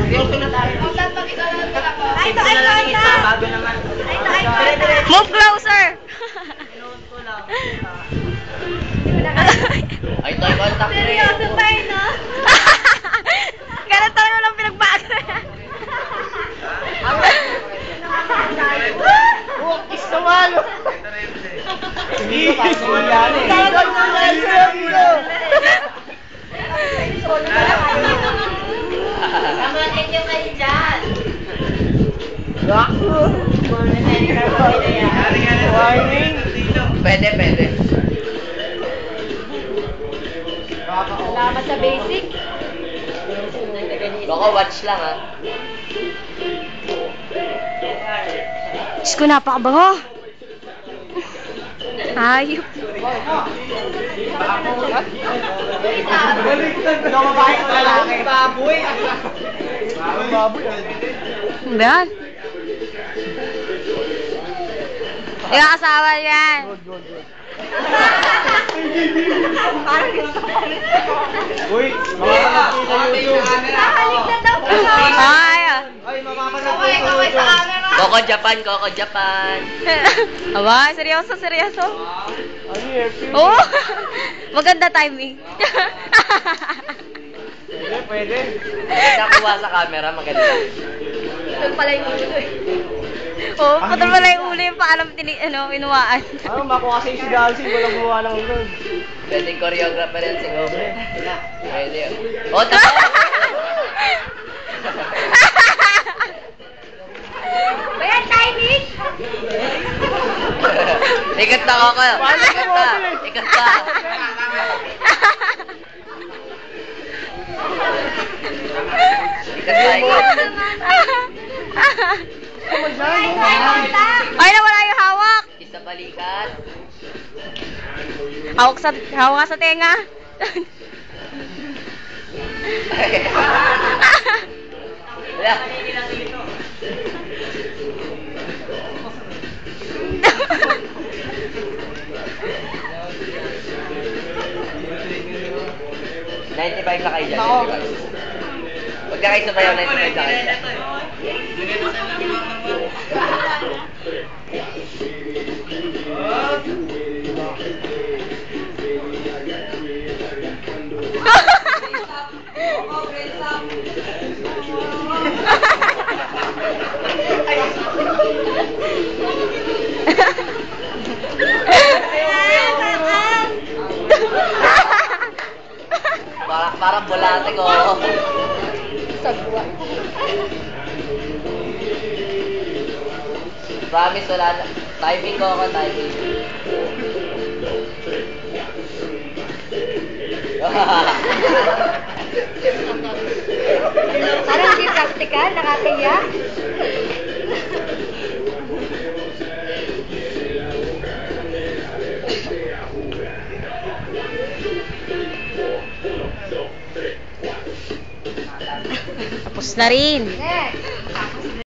Ay, ito. Bago naman. Move closer. Ay, ito yung contact. Seryoso pa eh, no? Ganun tayo lang pinagbago. Kiss na malo. Hindi ko kasi yan eh. Kamatin nyo kayo dyan. Pwede, pwede. Salamat sa basic. Baka watch lang ah. Diyos ko, napakabango. Ayop. Baboy. Ano yan? Yung asawa yan. Uy, makakapagpita YouTube. Ay, Ay, makakapagpita YouTube. Coco Japan, Coco Japan. aba, seryoso, seryoso. Ano yun? Oo. Maganda timing. Pwede, pwede. Maganda kuha sa camera, maganda. Ito pala yung ulo eh. Oo, putol pala yung ulo yung paalam inuwaan. Ano, mako kasi si Dalsing, walang buwa ng ulo. Pwedeng choreographer yan siguro. Pwede yun. O, tapos! Bayan, timing! Ikat na ako kayo. Ikat na. Ikat na. Ikat na, ikat. Ay, nawala yung hawak! Isa balikat. Hawak sa tenga. Wala. $95 na kayo dyan. Huwag na kayo sabayaw, $95 na kayo dyan. Parang bulate ko. Sagwa. Promise, wala na. Timing ko ako, timing. Parang hindi practical, nakakaya. Tapos na rin.